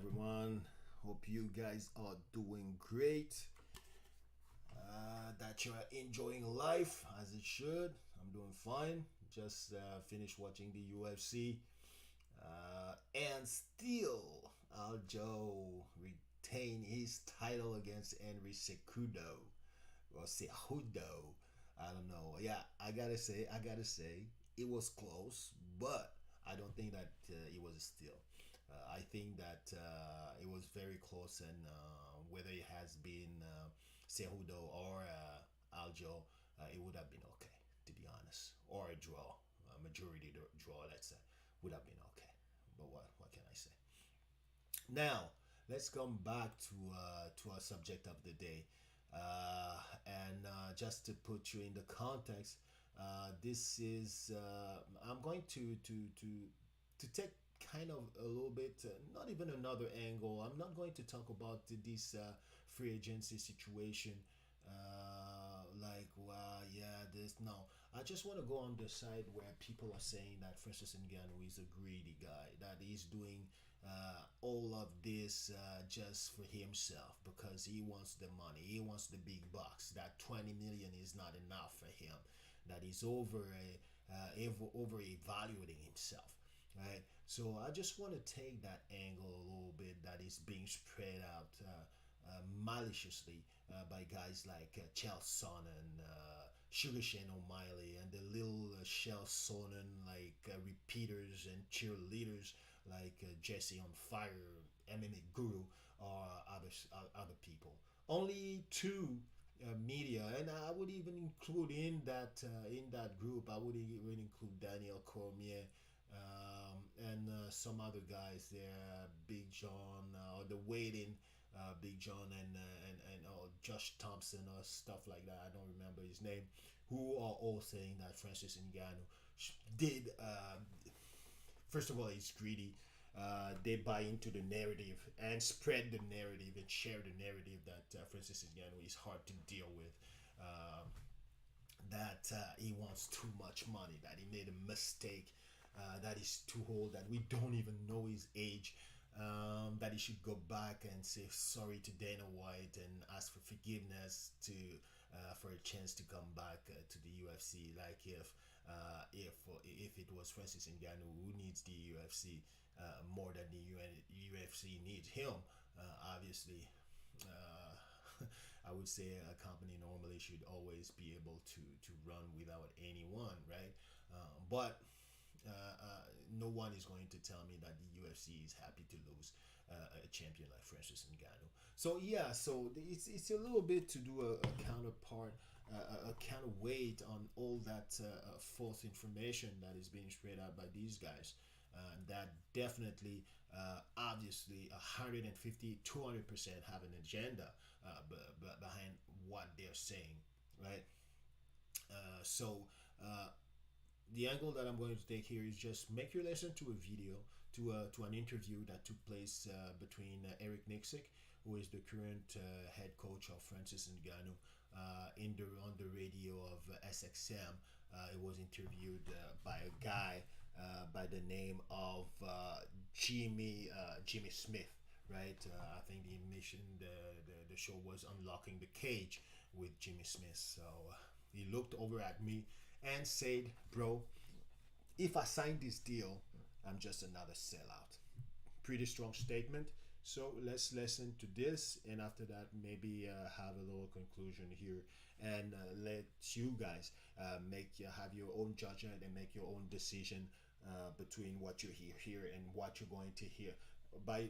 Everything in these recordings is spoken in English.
everyone. Hope you guys are doing great. That you are enjoying life as it should. I'm doing fine. Just finished watching the UFC. And still, Aljo retain his title against Henry Cejudo or Cejudo. I don't know. Yeah, I gotta say, it was close, but I don't think that it was a steal. I think that it was very close, and whether it has been Cejudo or Aljo, it would have been okay, to be honest, or a draw, a majority draw, let's say, would have been okay. But what can I say? Now, let's come back to our subject of the day. And just to put you in the context, this is I'm going to take kind of a little bit, not even another angle. I'm not going to talk about this free agency situation. Like, wow, yeah, this. No, I just want to go on the side where people are saying that Francis Ngannou is a greedy guy, that he's doing all of this just for himself because he wants the money, he wants the big bucks. That 20 million is not enough for him. That he's over evaluating himself, right? So I just want to take that angle a little bit that is being spread out maliciously by guys like Chael Sonnen, Sugar Shane O'Malley, and the little Shell Sonnen like repeaters and cheerleaders like Jesse on Fire, MMA Guru, or other people. Only two media, and I would even include in that group. I would even include Daniel Cormier, and some other guys there, Big John, or the waiting. Big John and Josh Thompson or stuff like that. I don't remember his name. Who are all saying that Francis Ngannou did. First of all, he's greedy. They buy into the narrative and spread the narrative and share the narrative that Francis Ngannou is hard to deal with. That he wants too much money. That he made a mistake. That he's too old. That we don't even know his age. That he should go back and say sorry to Dana White and ask for forgiveness to for a chance to come back to the UFC. Like if it was Francis Ngannou who needs the UFC more than the UFC needs him, obviously. I would say a company normally should always be able to run without anyone, right? But no one is going to tell me that the UFC is happy to lose a champion like Francis Ngannou. So yeah, so it's a little bit to do a counterpart, a counterweight on all that false information that is being spread out by these guys. That definitely, obviously, 150, 200% have an agenda behind what they're saying, right? So the angle that I'm going to take here is just make you listen to a video, to an interview that took place between Eric Nicksick, who is the current head coach of Francis Ngannou, on the radio of SXM. It was interviewed by a guy by the name of Jimmy Smith, right? I think the mission the show was Unlocking the Cage with Jimmy Smith. So he looked over at me and said, "Bro, if I sign this deal, I'm just another sellout." Pretty strong statement. So let's listen to this, and after that, maybe have a little conclusion here, and let you guys have your own judgment and make your own decision between what you hear here and what you're going to hear by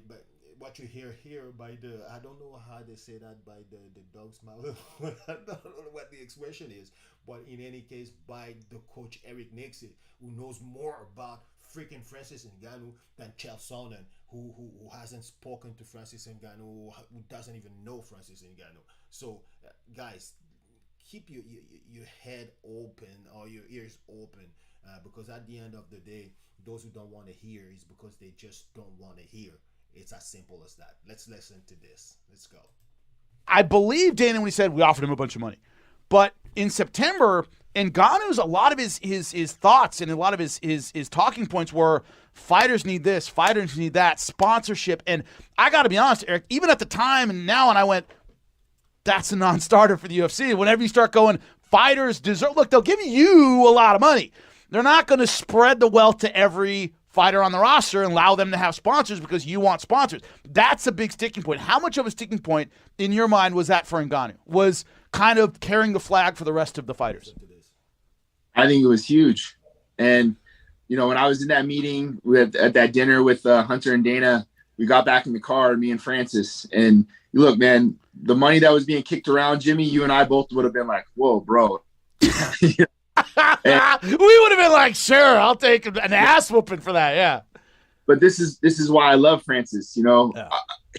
what you hear here by the, I don't know how they say that, by the dog's mouth. I don't know what the expression is, but in any case, by the coach Eric Nixon, who knows more about freaking Francis Ngannou than Chael Sonnen, who hasn't spoken to Francis Ngannou, who doesn't even know Francis Ngannou. So guys, keep your head open or your ears open, because at the end of the day, those who don't want to hear is because they just don't want to hear. It's as simple as that. Let's listen to this. Let's go. I believe Dana when he said we offered him a bunch of money. But in September, Ngannou's a lot of his thoughts and a lot of his talking points were fighters need this, fighters need that, sponsorship. And I got to be honest, Eric, even at the time and now, and I went, that's a non-starter for the UFC. Whenever you start going, fighters deserve. Look, they'll give you a lot of money. They're not going to spread the wealth to every fighter on the roster and allow them to have sponsors because you want sponsors. That's a big sticking point. How much of a sticking point in your mind was that for Ngannou? Was kind of carrying the flag for the rest of the fighters? I think it was huge. And, when I was in that meeting at that dinner with Hunter and Dana, we got back in the car, me and Francis. And look, man, the money that was being kicked around, Jimmy, you and I both would have been like, whoa, bro. And, we would have been like, sure, I'll take an ass whooping for that. Yeah. But this is why I love Francis. Yeah.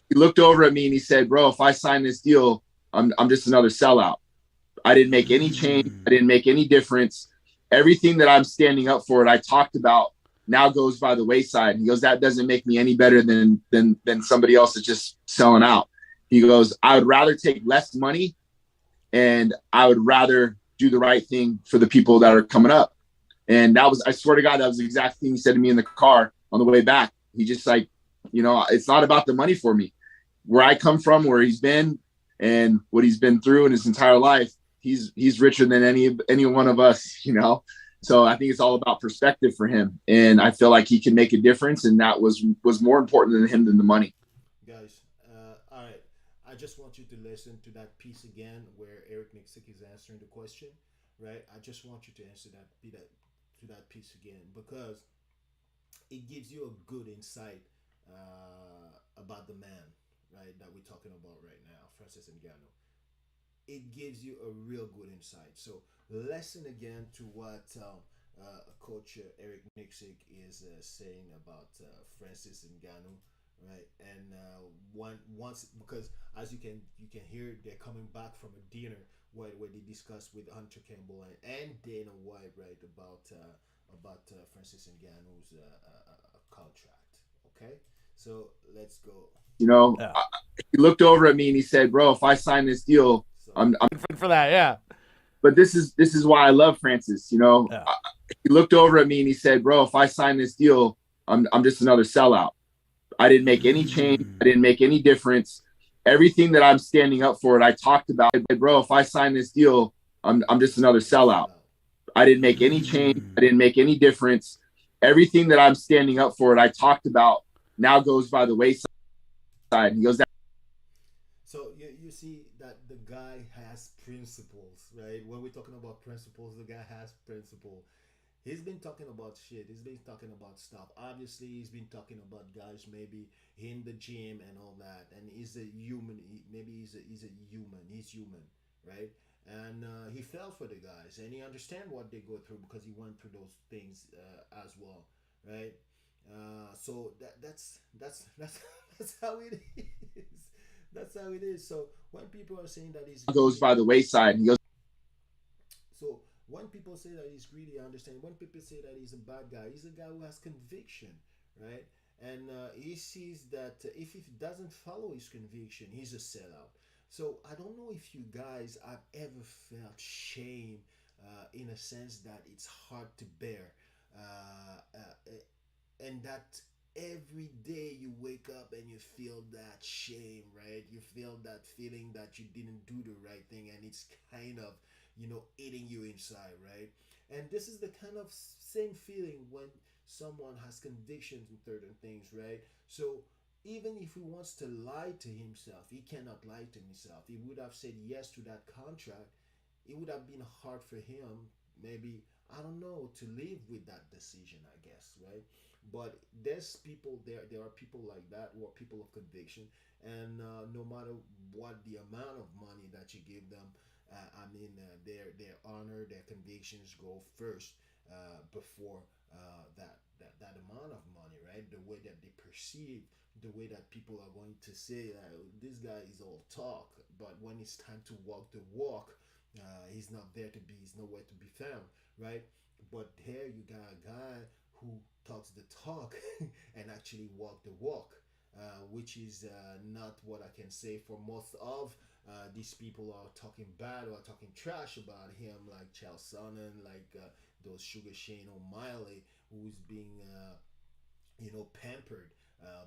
He looked over at me and he said, bro, if I sign this deal, I'm just another sellout. I didn't make any change. I didn't make any difference. Everything that I'm standing up for, and I talked about, now goes by the wayside. He goes, that doesn't make me any better than somebody else that's just selling out. He goes, I would rather take less money, and I would rather do the right thing for the people that are coming up. And that was, I swear to God, that was the exact thing he said to me in the car on the way back. He just like, it's not about the money for me. Where I come from, where he's been, and what he's been through in his entire life, he's richer than any one of us, So I think it's all about perspective for him, and I feel like he can make a difference, and that was more important than him than the money. Guys, all right. I just want you to listen to that piece again where Eric Nicksick is answering the question, right? I just want you to answer that piece again because it gives you a good insight about the man, right, that we're talking about right now, Francis Ngannou. It gives you a real good insight. So listen again to what Coach Eric Nicksick is saying about Francis Ngannou, right? And once because as you can hear, they're coming back from a dinner where they discussed with Hunter Campbell and Dana White, right, about Francis Ngannou's contract. Okay, so let's go. Yeah. He looked over at me and he said, "Bro, if I sign this deal, so, I'm for that." Yeah. But this is why I love Francis. Yeah. He looked over at me and he said, "Bro, if I sign this deal, I'm just another sellout. I didn't make any change. I didn't make any difference. Everything that I'm standing up for, and I talked about, bro, if I sign this deal, I'm just another sellout. I didn't make any change. I didn't make any difference. Everything that I'm standing up for, and I talked about, now goes by the wayside." He goes, so you see that the guy has principles, right? When we're talking about principles, the guy has principle. He's been talking about shit. He's been talking about stuff. Obviously, he's been talking about guys maybe in the gym and all that. And he's a human. Maybe he's a human. He's human, right? And he fell for the guys, and he understand what they go through because he went through those things as well, right? So that's that's how it is. That's how it is. So when people are saying that he's goes by the wayside. He goes, so when people say that he's greedy, I understand. When people say that he's a bad guy, he's a guy who has conviction, right? And he sees that if he doesn't follow his conviction, he's a sellout. So I don't know if you guys have ever felt shame in a sense that it's hard to bear. And that every day you wake up and you feel that shame, right? You feel that feeling that you didn't do the right thing, and it's kind of, eating you inside, right? And this is the kind of same feeling when someone has convictions in certain things, right? So even if he wants to lie to himself, he cannot lie to himself. He would have said yes to that contract. It would have been hard for him, maybe, I don't know, to live with that decision, I guess, right? But there are people like that who are people of conviction, and no matter what the amount of money that you give them, their honor, their convictions go first before that amount of money, right? The way that they perceive, the way that people are going to say that this guy is all talk, but when it's time to walk the walk, he's not there to be. He's nowhere to be found, right? But here you got a guy who talks the talk and actually walk the walk, which is not what I can say for most of these people are talking bad or talking trash about him, like Chael Sonnen, like those Sugar Shane O'Malley, who's being pampered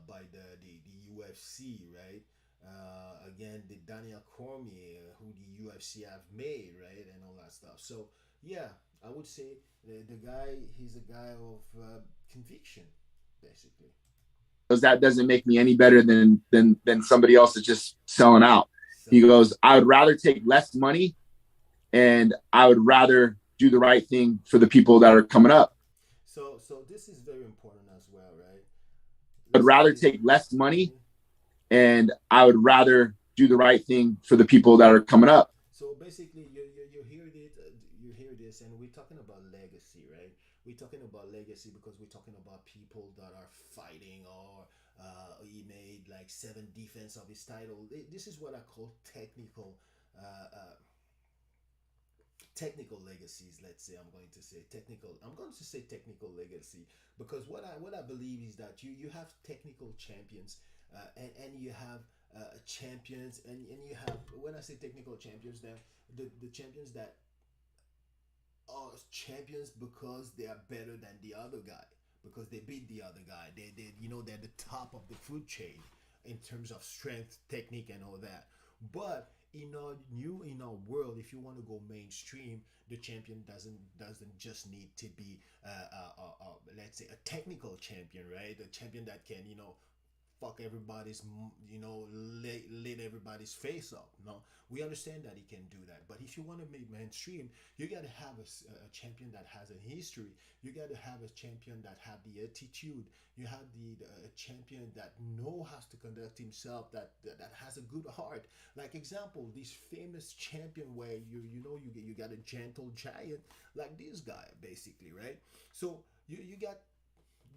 by the UFC, right? Again, the Daniel Cormier, who the UFC have made, right, and all that stuff. So yeah, I would say the guy, he's a guy of conviction, basically. Because that doesn't make me any better than somebody else that's just selling out. He So goes, I would rather take less money and I would rather do the right thing for the people that are coming up. so this is very important as well, right? I'd Listen to rather this. take less money Mhm. and I would rather do the right thing for the people that are coming up. So basically, you hear it, you hear this, and we're talking about legacy, right? We're talking about legacy because we're talking about people that are fighting, or he made like seven defense of his title. This is what I call technical legacies. Let's say I'm going to say technical legacy, because what I believe is that you have technical champions, and you have champions, and you have, when I say technical champions, then the champions that are champions because they are better than the other guy, because they beat the other guy. They're the top of the food chain in terms of strength, technique, and all that. But in our world, if you want to go mainstream, the champion doesn't just need to be let's say a technical champion, right? A champion that can fuck everybody's, lit everybody's face up. No, we understand that he can do that, but if you want to make mainstream, you got to have a champion that has a history. You got to have a champion that have the attitude. You have the champion that know how to conduct himself, that has a good heart. Like example, this famous champion where you got a gentle giant like this guy, basically, right? So you got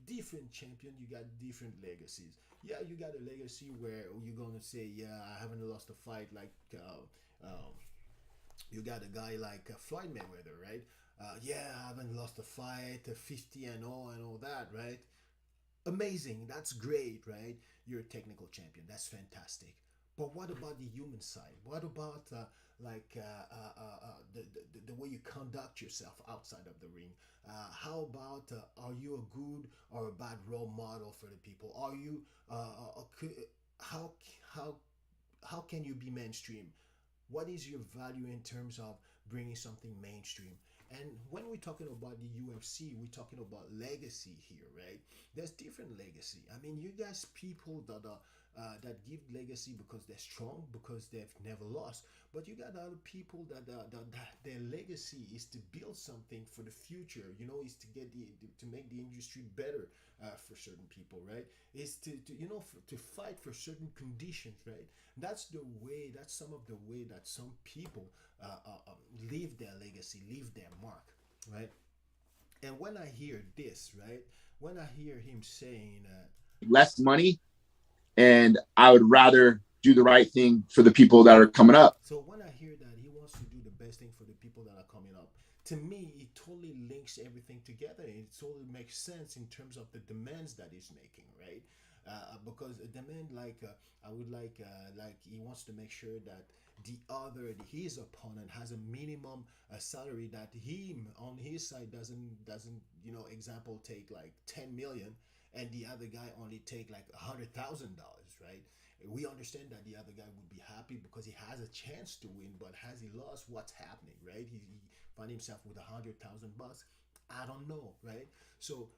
different champion, you got different legacies. Yeah, you got a legacy where you're gonna say, yeah, I haven't lost a fight, like you got a guy like Floyd Mayweather, right? Yeah, I haven't lost a fight, 50 and all that, right? Amazing, that's great, right? You're a technical champion, that's fantastic. But what about the human side? What about the way you conduct yourself outside of the ring? How about are you a good or a bad role model for the people? Are you how how how can you be mainstream? What is your value in terms of bringing something mainstream? And when we're talking about the UFC, we're talking about legacy here, right? There's different legacy. I mean, you guys people that give legacy because they're strong, because they've never lost. But you got other people that their legacy is to build something for the future. Is to get to make the industry better for certain people, right? Is to fight for certain conditions, right? That's the way. That's some of the way that some people leave their legacy, leave their mark, right? And when I hear this, right, when I hear him saying, Less money and I would rather do the right thing for the people that are coming up. so when I hear that he wants to do the best thing for the people that are coming up, to me, it totally links everything together. It totally makes sense in terms of the demands that he's making, right? Because a demand I would like he wants to make sure that his opponent has a minimum salary, that him on his side doesn't example take like 10 million, and the other guy only take like $100,000, right? We understand that the other guy would be happy because he has a chance to win, but has he lost? What's happening, right? He find himself with $100,000. I don't know, right? So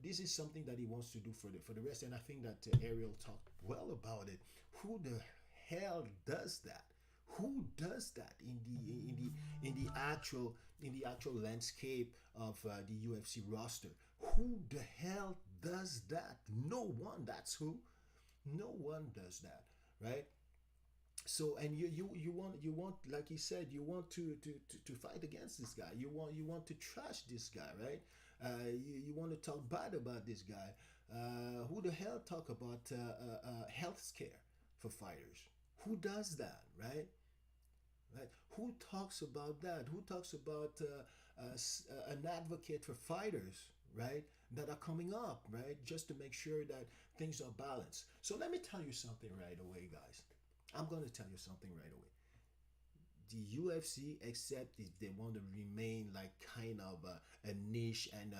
this is something that he wants to do for the rest, and I think that Ariel talked well about it. Who the hell does that? Who does that in the actual landscape of the UFC roster? Who the hell does that? No one. That's who. No one does that, right? So, and you want like you said, you want to fight against this guy. You want to trash this guy, right? You want to talk bad about this guy. Who the hell talk about health scare for fighters? Who does that, right? Right? Who talks about that? Who talks about an advocate for fighters, right? That are coming up, right? Just to make sure that things are balanced. So let me tell you something right away, guys. I'm going to tell you something right away. the UFC, except if they want to remain like kind of a niche and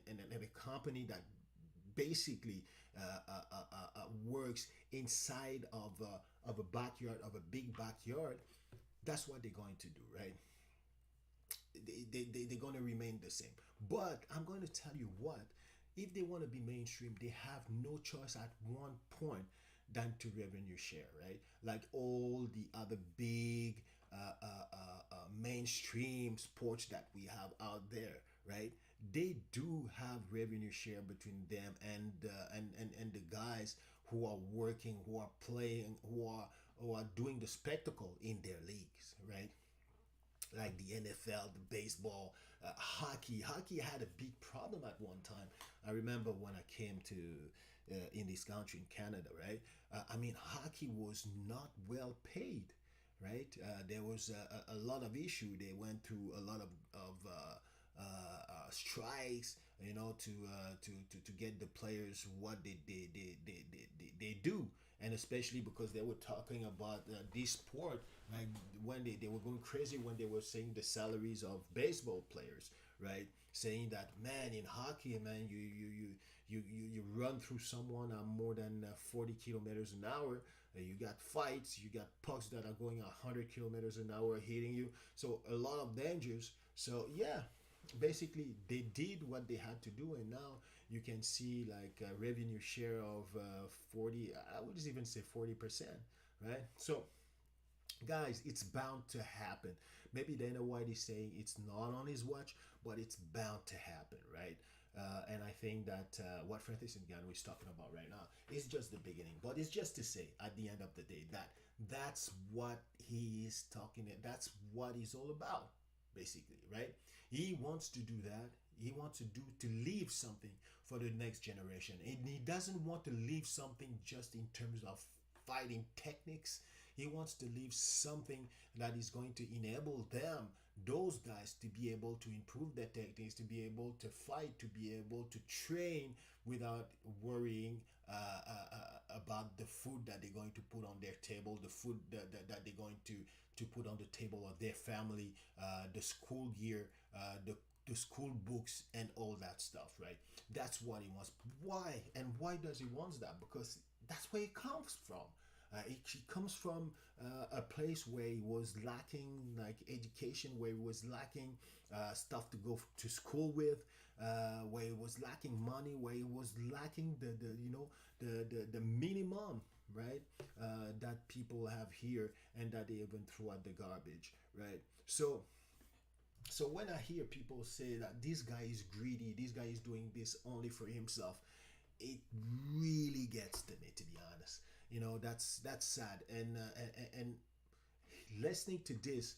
and a company that basically works inside of a backyard, of a big backyard, that's what they're going to do, right? They're going to remain the same. But I'm going to tell you what, if they want to be mainstream, they have no choice at one point than to revenue share, right? Like all the other big mainstream sports that we have out there, right? They do have revenue share between them and the guys who are working, who are playing, who are doing the spectacle in their leagues, right? Like the NFL, the baseball, hockey. Hockey had a big problem at one time. I remember when I came to in this country in Canada, right? I mean, hockey was not well paid, right? There was a lot of issue. They went through a lot of strikes, you know, to get the players what they do, and especially because they were talking about this sport, like when they were going crazy when they were saying the salaries of baseball players, right? Saying that, man, in hockey, man, you run through someone at more than 40 kilometers an hour. You got fights, you got pucks that are going 100 kilometers an hour hitting you. So a lot of dangers. So yeah, basically they did what they had to do, and now you can see like a revenue share of 40, I would even say 40%, right? So guys, it's bound to happen. Maybe Dana White is saying it's not on his watch, but it's bound to happen, right? And I think that what Francis Ngannou is talking about right now is just the beginning. But it's just to say, at the end of the day, that that's what he is talking. That's what he's all about, basically, right? He wants to do that. He wants to leave something for the next generation, and he doesn't want to leave something just in terms of fighting techniques. He wants to leave something that is going to enable them, those guys, to be able to improve their techniques, to be able to fight, to be able to train without worrying about the food that they're going to put on their table, the food that they're going to put on the table of their family, the school gear, the school books and all that stuff, right? That's what he wants. Why? And why does he want that? Because that's where it comes from. He comes from a place where he was lacking like education, where he was lacking stuff to go to school with, where he was lacking money, where he was lacking the you know the minimum, right? That people have here and that they even throw at the garbage, right? So when I hear people say that this guy is greedy, this guy is doing this only for himself, it really gets to me, to be honest. You know, that's sad, and listening to this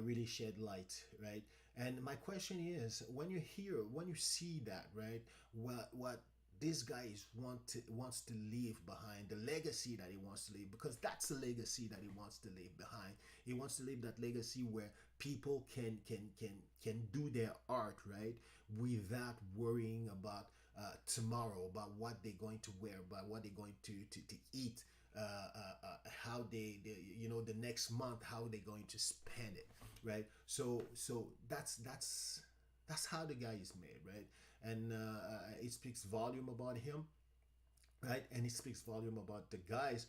really shed light, right? And my question is, when you see that, right, what this guy wants to leave behind, the legacy that he wants to leave, because that's the legacy that he wants to leave behind. He wants to leave that legacy where people can do their art, right, without worrying about tomorrow, about what they're going to wear, about what they're going to eat, how they you know, the next month, how they're going to spend it, right? So that's how the guy is made, right? And it speaks volume about him, right? And it speaks volume about the guys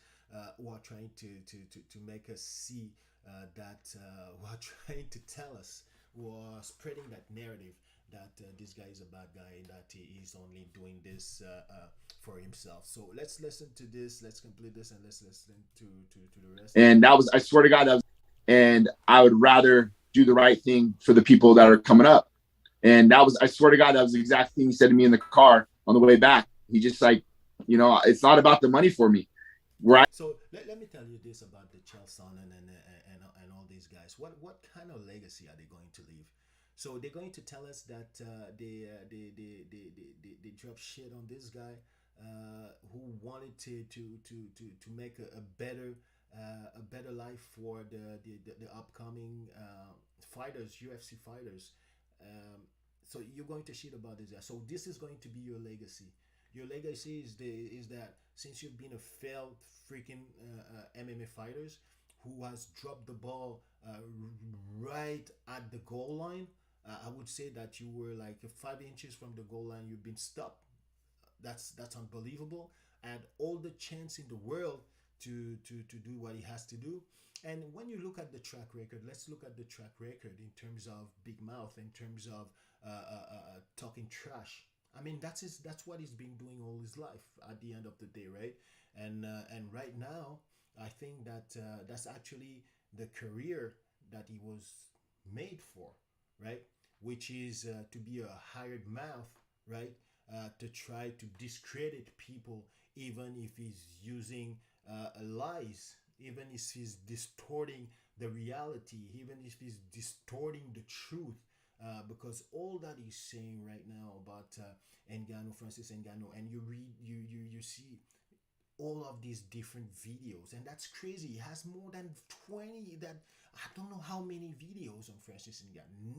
who are trying to make us see that who are trying to tell us, who are spreading that narrative that this guy is a bad guy and that he is only doing this for himself. So let's listen to this. Let's complete this and let's listen to the rest. And that was, I swear to God, that was, and I would rather do the right thing for the people that are coming up. And that was, I swear to God, that was the exact thing he said to me in the car on the way back. He just like, you know, it's not about the money for me. Right. So let me tell you this about the Chelson and all these guys. What kind of legacy are they going to leave? So they're going to tell us that they drop shit on this guy who wanted to make a better life for the upcoming fighters, UFC fighters. So you're going to shit about this guy. So this is going to be your legacy. Your legacy is that since you've been a failed freaking MMA fighters who has dropped the ball right at the goal line. I would say that you were like 5 inches from the goal line. You've been stopped. That's unbelievable. And all the chance in the world to do what he has to do. And when you look at the track record, let's look at the track record in terms of big mouth, in terms of talking trash. I mean, that's what he's been doing all his life. At the end of the day, right? And right now, I think that that's actually the career that he was made for, right? Which is to be a hired mouth, right? To try to discredit people, even if he's using lies, even if he's distorting the reality, even if he's distorting the truth. Because all that he's saying right now about Ngannou, Francis Ngannou, and you read, you see all of these different videos, and that's crazy. He has more than 20. That I don't know how many videos on Francis Ngannou.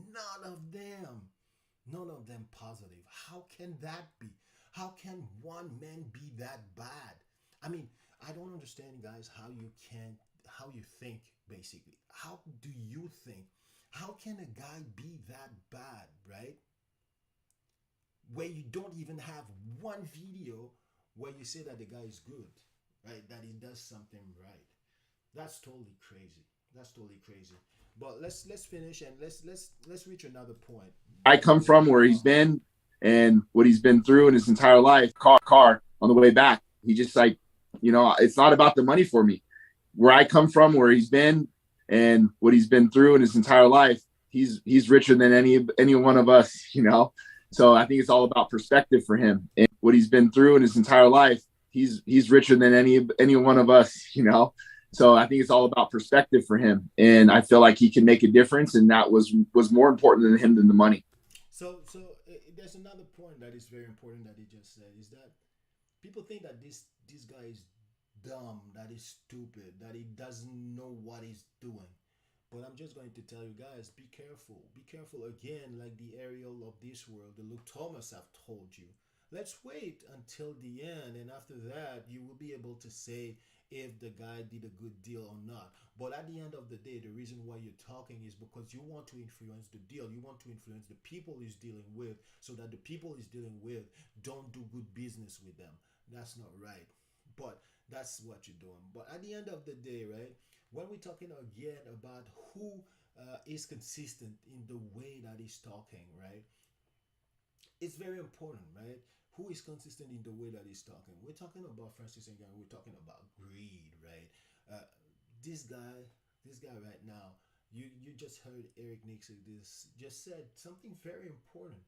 None of them positive. How can that be? How can one man be that bad? I mean, I don't understand, guys, how you think, basically. How do you think? How can a guy be that bad, right? Where you don't even have one video where you say that the guy is good, right? That he does something right. That's totally crazy. That's totally crazy. But let's finish, and let's reach another point. I come from, where he's been, and what he's been through in his entire life. Car on the way back. He just like, it's not about the money for me. Where I come from, where he's been, and what he's been through in his entire life, he's richer than any one of us. So I think it's all about perspective for him, and what he's been through in his entire life. He's richer than any one of us. So I think it's all about perspective for him, and I feel like he can make a difference, and that was more important than him than the money. So there's another point that is very important that he just said, is that people think that this guy is dumb, that he's stupid, that he doesn't know what he's doing. But I'm just going to tell you guys, be careful. Be careful again, like the Ariel of this world, the Luke Thomas have told you. Let's wait until the end, and after that, you will be able to say if the guy did a good deal or not. But at the end of the day, the reason why you're talking is because you want to influence the deal. You want to influence the people he's dealing with, so that the people he's dealing with don't do good business with them. That's not right. But that's what you're doing. But at the end of the day, right, when we're talking again about who is consistent in the way that he's talking, right, it's very important, right? Who is consistent in the way that he's talking? We're talking about Francis Ngannou. We're talking about greed, right? Uh, this guy, this guy right now. You just heard Eric Nixon this just said something very important.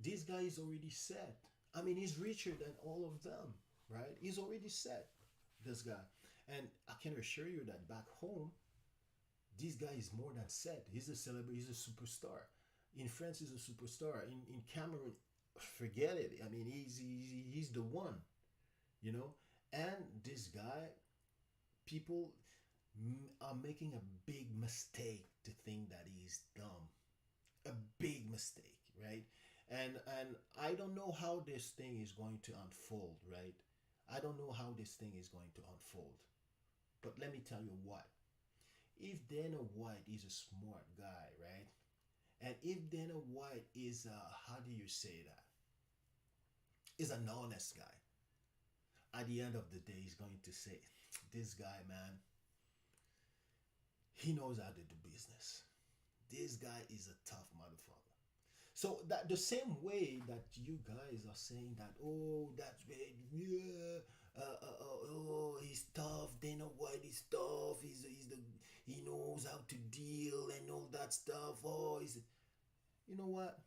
This guy is already set. I mean, he's richer than all of them, right? He's already set. This guy, and I can assure you that back home, this guy is more than set. He's a celebrity. He's a superstar. In France, he's a superstar. In Cameroon, forget it. I mean, he's the one, you know. And this guy, people are making a big mistake to think that he's dumb. A big mistake, right? And I don't know how this thing is going to unfold, right? I don't know how this thing is going to unfold. But let me tell you what. If Dana White is a smart guy, right? And if Dana White is how do you say that? Is an honest guy. At the end of the day, he's going to say, this guy, man, he knows how to do business. This guy is a tough motherfucker. So that the same way that you guys are saying that, oh, that's bad, yeah, oh, he's tough. Dana White is tough. He knows how to deal and all that stuff. Oh, you know what?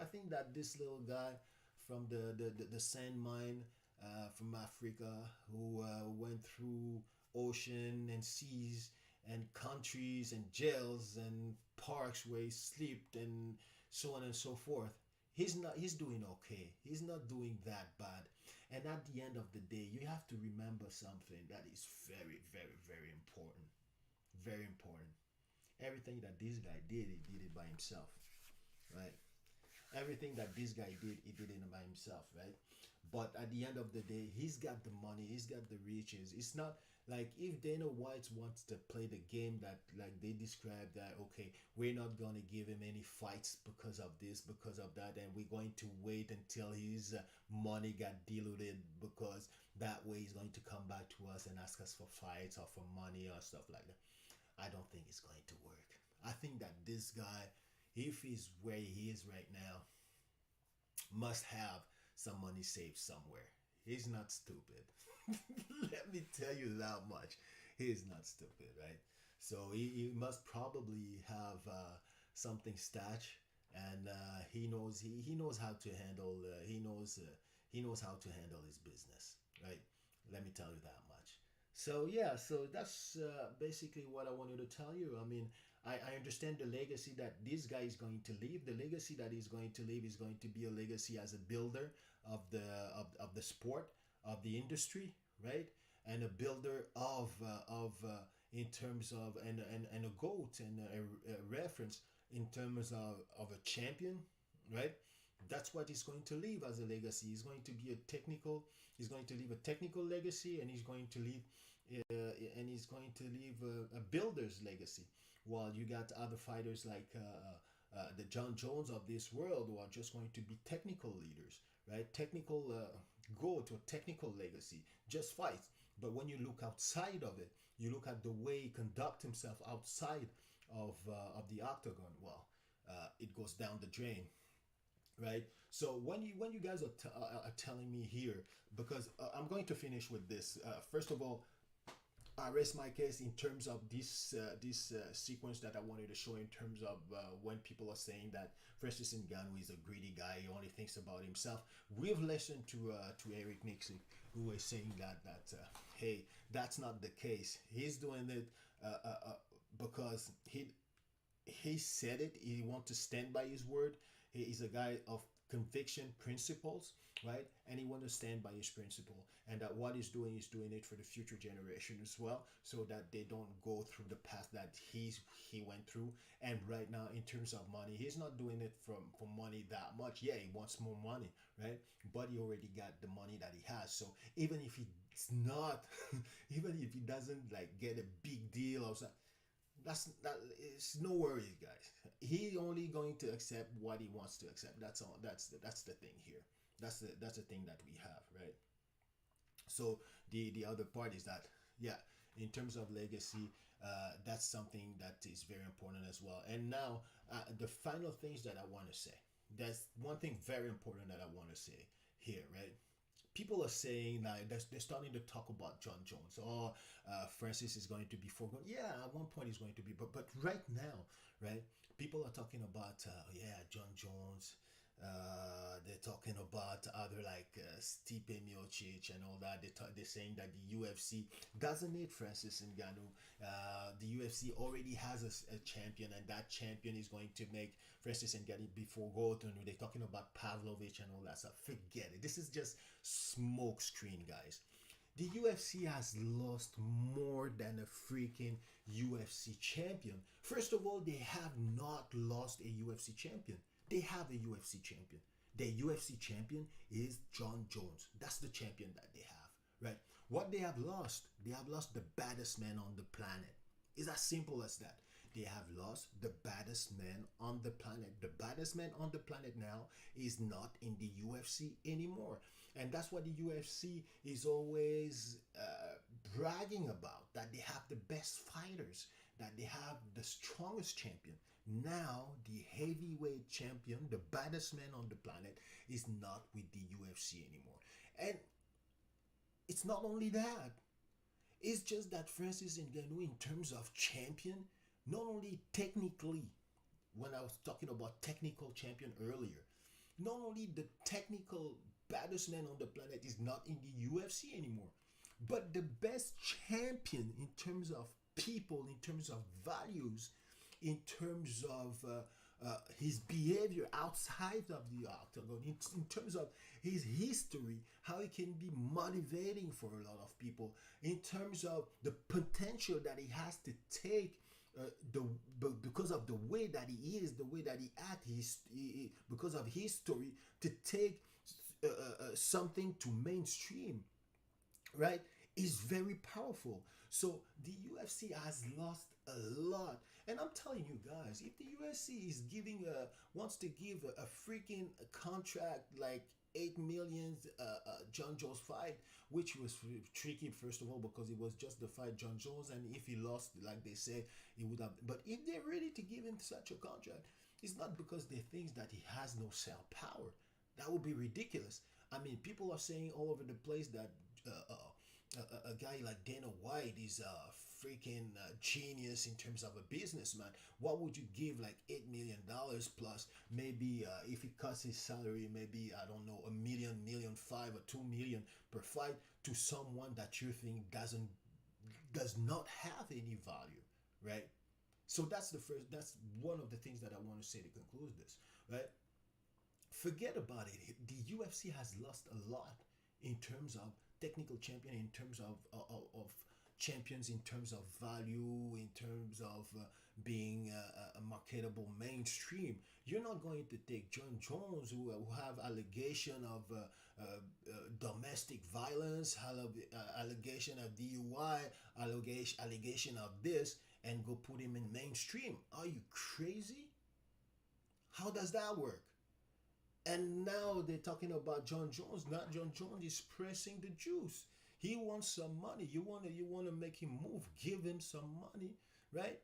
I think that this little guy from the sand mine from Africa who went through ocean and seas and countries and jails and parks where he slept and so on and so forth. He's doing okay. He's not doing that bad. And at the end of the day, you have to remember something that is very, very, very important. Very important. Everything that this guy did, he did it by himself. Right? Everything that this guy did, he did it by himself, right? But at the end of the day, he's got the money, he's got the riches. It's not like if Dana White wants to play the game that like they described that okay, we're not gonna give him any fights because of this, because of that, and we're going to wait until his money got diluted because that way he's going to come back to us and ask us for fights or for money or stuff like that. I don't think it's going to work. I think that this guy, if he's where he is right now, must have some money saved somewhere. He's not stupid. Let me tell you that much. He's not stupid, right? So he must probably have something stashed, and he knows how to handle he knows how to handle his business, right? Let me tell you that much. So yeah, so that's basically what I wanted to tell you. I mean, I understand the legacy that this guy is going to leave. The legacy that he's going to leave is going to be a legacy as a builder of the sport, of the industry, right? And a builder of in terms of and a goat and a reference in terms of a champion, right? That's what he's going to leave as a legacy. He's going to be a technical. He's going to leave a technical legacy, and he's going to leave, he's going to leave a builder's legacy. While you got other fighters like the John Jones of this world who are just going to be technical leaders, right? Technical go to a technical legacy, just fight. But when you look outside of it, you look at the way he conduct himself outside of the octagon. Well, it goes down the drain, right? So when you guys are telling me here, because I'm going to finish with this. First of all, I rest my case in terms of this sequence that I wanted to show in terms of when people are saying that Francis Ngannou is a greedy guy, he only thinks about himself. We've listened to Eric Nicksick, who is saying that hey, that's not the case. He's doing it because he said it. He wants to stand by his word. He is a guy of conviction, principles, right? And he wants to stand by his principle. And that what he's doing it for the future generation as well, so that they don't go through the path that he went through. And right now, in terms of money, he's not doing it for money that much. Yeah, he wants more money, right? But he already got the money that he has. So even if he's not, even if he doesn't like get a big deal or something, it's no worries, guys. He only going to accept what he wants to accept. That's all. That's the thing here. That's the thing that we have, right? So the other part is that, yeah, in terms of legacy, that's something that is very important as well. And now the final things that I want to say. There's one thing very important that I want to say here, right? People are saying that they're starting to talk about John Jones. Oh, Francis is going to be forgotten. Yeah, at one point he's going to be, but right now, right? People are talking about yeah, John Jones. They're talking about other like Stipe Miocic and all that. They're saying that the UFC doesn't need Francis Ngannou. The UFC already has a champion, and that champion is going to make Francis Ngannou before Gordon. They're talking about Pavlovich and all that stuff. Forget it. This is just smoke screen, guys. The UFC has lost more than a freaking UFC champion. First of all, they have not lost a UFC champion. They have a UFC champion. The UFC champion is John Jones. That's the champion that they have, right? What they have lost the baddest man on the planet. It's as simple as that. They have lost the baddest man on the planet. The baddest man on the planet now is not in the UFC anymore. And that's what the UFC is always bragging about, that they have the best fighters, that they have the strongest champion. Now, the heavyweight champion, the baddest man on the planet, is not with the UFC anymore. And it's not only that. It's just that Francis Ngannou, in terms of champion, not only technically, when I was talking about technical champion earlier, not only the technical baddest man on the planet is not in the UFC anymore, but the best champion in terms of people, in terms of values, in terms of his behavior outside of the octagon, in terms of his history, how he can be motivating for a lot of people, in terms of the potential that he has to take because of the way that he is, the way that he acts, because of his story, to take something to mainstream, right, is very powerful. So the UFC has lost a lot, and I'm telling you guys, if the UFC is giving a wants to give a freaking contract like 8 million, John Jones fight, which was tricky first of all because it was just the fight John Jones, and if he lost, like they say, he would have. But if they're ready to give him such a contract, it's not because they think that he has no sell power. That would be ridiculous. I mean, people are saying all over the place that a guy like Dana White is a freaking genius in terms of a businessman. What would you give like $8 million plus? Maybe if he cuts his salary, maybe I don't know, a million, million five, or 2 million per fight to someone that you think does not have any value, right? So that's the first. That's one of the things that I want to say to conclude this, right? Forget about it. The UFC has lost a lot in terms of technical champion, in terms of champions, in terms of value, in terms of being a marketable mainstream. You're not going to take John Jones, who have allegation of domestic violence, allegation of DUI, allegation of this, and go put him in mainstream. Are you crazy? How does that work? And now they're talking about John Jones. Not John Jones is pressing the juice. He wants some money. You wanna make him move. Give him some money, right?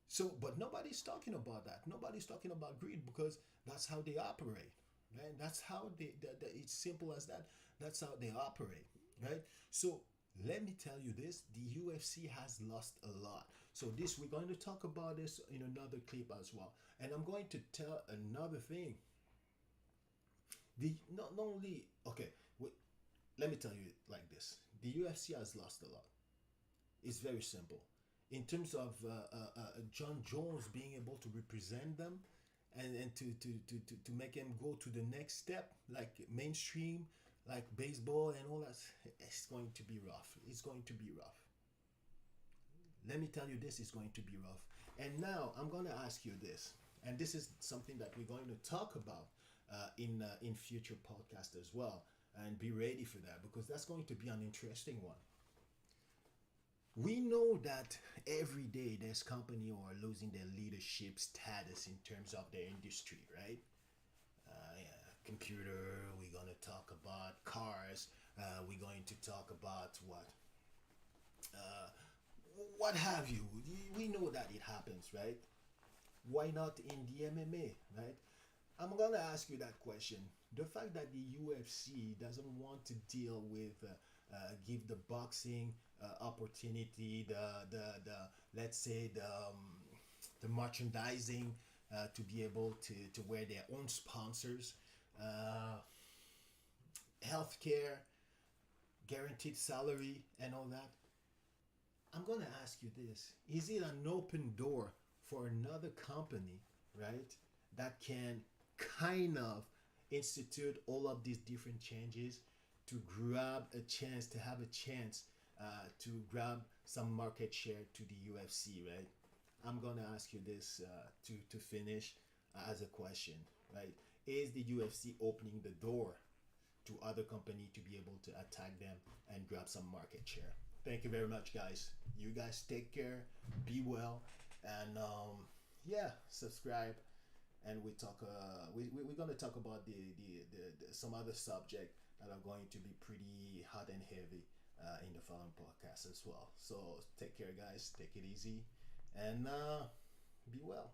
So, but nobody's talking about that. Nobody's talking about greed because that's how they operate, right? That's how it's simple as that. That's how they operate, right? So let me tell you this: the UFC has lost a lot. So this we're going to talk about this in another clip as well, and I'm going to tell another thing. The not only okay, wait, let me tell you like this: the UFC has lost a lot. It's very simple. In terms of John Jones being able to represent them and to make him go to the next step, like mainstream, like baseball and all that, it's going to be rough. It's going to be rough. Let me tell you this is going to be rough. And now I'm going to ask you this, and this is something that we're going to talk about in future podcasts as well, and be ready for that because that's going to be an interesting one. We know that every day there's company who are losing their leadership status in terms of their industry, right? Yeah, computer. We're gonna talk about cars. We're going to talk about uh, what have you. We know that it happens, right? Why not in the MMA, right? I'm gonna ask you that question. The fact that the UFC doesn't want to deal with give the boxing opportunity, the let's say the merchandising to be able to wear their own sponsors, uh, healthcare, guaranteed salary, and all that. I'm gonna ask you this: is it an open door for another company, right, that can kind of institute all of these different changes to grab a chance, to have a chance to grab some market share to the UFC, right? I'm gonna ask you this to finish as a question, right? Is the UFC opening the door to other company to be able to attack them and grab some market share? Thank you very much, guys. You guys take care, be well, and yeah, subscribe. And we talk. We're gonna talk about the some other subject that are going to be pretty hot and heavy in the following podcast as well. So take care, guys. Take it easy, and be well.